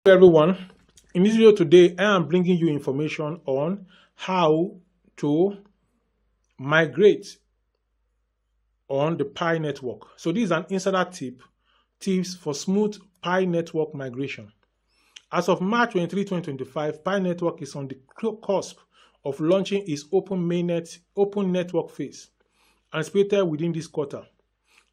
Hello everyone, in this video today I am bringing you information on how to migrate on the Pi network. So this is an insider tips for smooth Pi network migration. As of March 23, 2025, Pi network is on the cusp of launching its open network phase, anticipated within this quarter.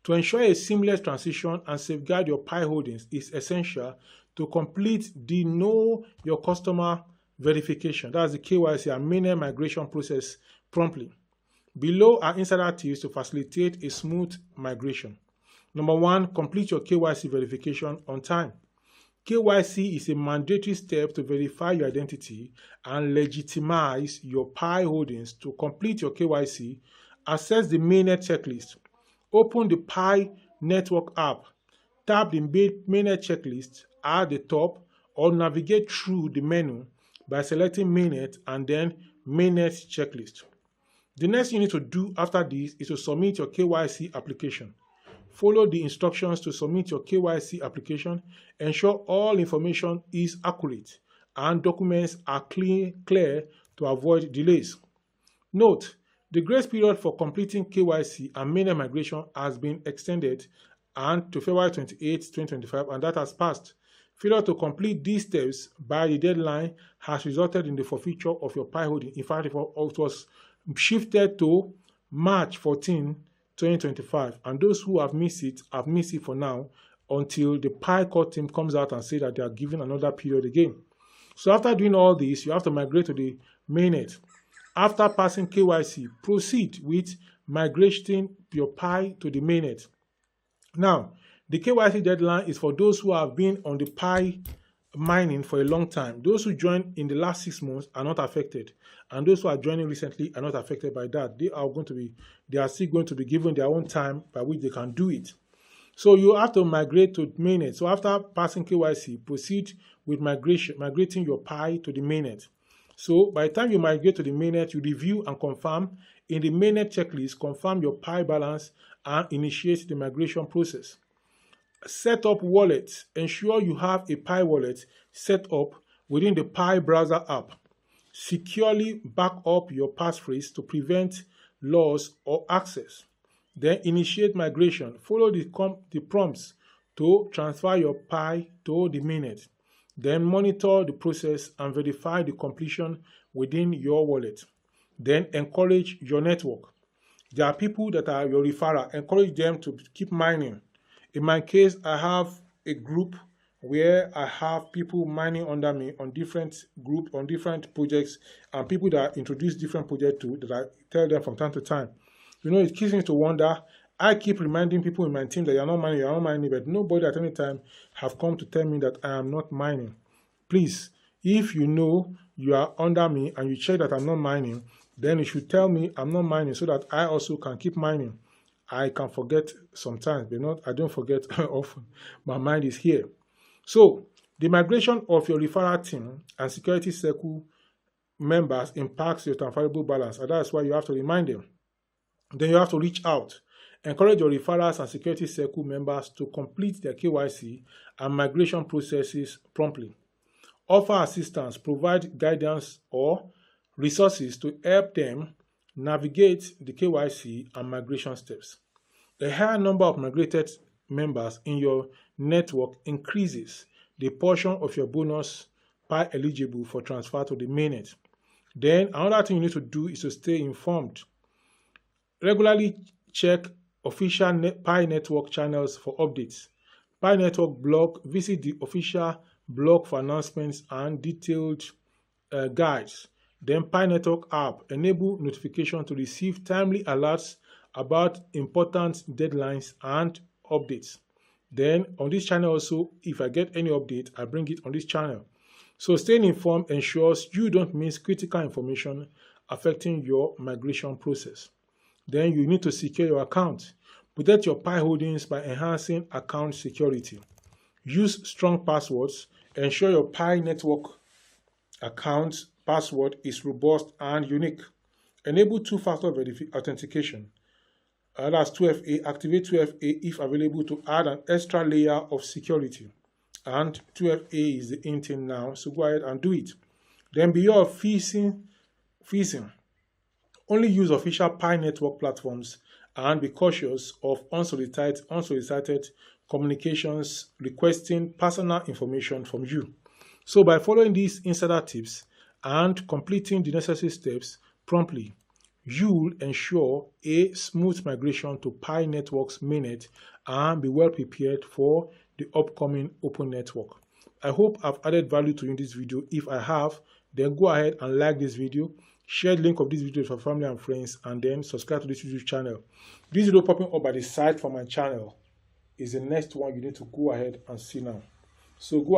To ensure a seamless transition and safeguard your Pi holdings is essential to complete the Know Your Customer verification, that's the KYC and Mainnet migration process promptly. Below are insider tips to facilitate a smooth migration. Number 1, complete your KYC verification on time. KYC is a mandatory step to verify your identity and legitimize your Pi holdings. To complete your KYC, access the Mainnet checklist. Open the Pi network app. Tap the Mainnet checklist at the top or navigate through the menu by selecting Mainnet and then Mainnet checklist. The next you need to do after this is to submit your KYC application. Follow the instructions to submit your KYC application. Ensure all information is accurate and documents are clear to avoid delays. Note, the grace period for completing KYC and Mainnet migration has been extended to February 28, 2025, and that has passed. Failure to complete these steps by the deadline has resulted in the forfeiture of your Pi holding. In fact, it was shifted to March 14, 2025, and those who have missed it for now until the Pi core team comes out and say that they are giving another period again. So after doing all this, you have to migrate to the Mainnet. After passing KYC, proceed with migrating your Pi to the Mainnet. Now, the KYC deadline is for those who have been on the Pi mining for a long time. Those who joined in the last 6 months are not affected, and those who are joining recently are not affected by that. They are still going to be given their own time by which they can do it. So you have to migrate to Mainnet. So after passing KYC, proceed with migrating your Pi to the Mainnet. So by the time you migrate to the Mainnet, you review and confirm in the Mainnet checklist, confirm your Pi balance and initiate the migration process. Set up wallets. Ensure you have a Pi wallet set up within the Pi browser app. Securely back up your passphrase to prevent loss or access. Then initiate migration. Follow the prompts to transfer your Pi to the Mainnet. Then monitor the process and verify the completion within your wallet. Then encourage your network. There are people that are your referrer. Encourage them to keep mining. In my case, I have a group where I have people mining under me on different groups, on different projects, and people that introduce different projects to that I tell them from time to time. You know, it keeps me to wonder. I keep reminding people in my team that you're not mining, but nobody at any time have come to tell me that I am not mining. Please, if you know you are under me and you check that I'm not mining, then you should tell me I'm not mining so that I also can keep mining. I can forget sometimes, but I don't forget often. My mind is here. So, the migration of your referral team and security circle members impacts your transferable balance, and that's why you have to remind them. Then you have to reach out. Encourage your referrals and security circle members to complete their KYC and migration processes promptly. Offer assistance, provide guidance or resources to help them navigate the KYC and migration steps. A higher number of migrated members in your network increases the portion of your bonus Pi eligible for transfer to the Mainnet. Then another thing you need to do is to stay informed. Regularly check official Pi network channels for updates. Pi network blog, visit the official blog for announcements and detailed guides. Then Pi network app, enable notification to receive timely alerts about important deadlines and updates. Then on this channel also, if I get any update, I bring it on this channel. So staying informed ensures you don't miss critical information affecting your migration process. Then you need to secure your account. Protect your Pi holdings by enhancing account security. Use strong passwords. Ensure your Pi network account password is robust and unique. Enable two-factor authentication. That's 2FA. Activate 2FA if available to add an extra layer of security. and 12A is the in thing now. So go ahead and do it. Then beyond phishing, only use official Pi network platforms and be cautious of unsolicited communications requesting personal information from you. So by following these insider tips and completing the necessary steps promptly, you'll ensure a smooth migration to Pi Network's mainnet and be well prepared for the upcoming open network. I hope I've added value to you in this video. If I have, then go ahead and like this video, share the link of this video with your family and friends, and then subscribe to this YouTube channel. This video popping up by the side from my channel is the next one you need to go ahead and see now. So go ahead.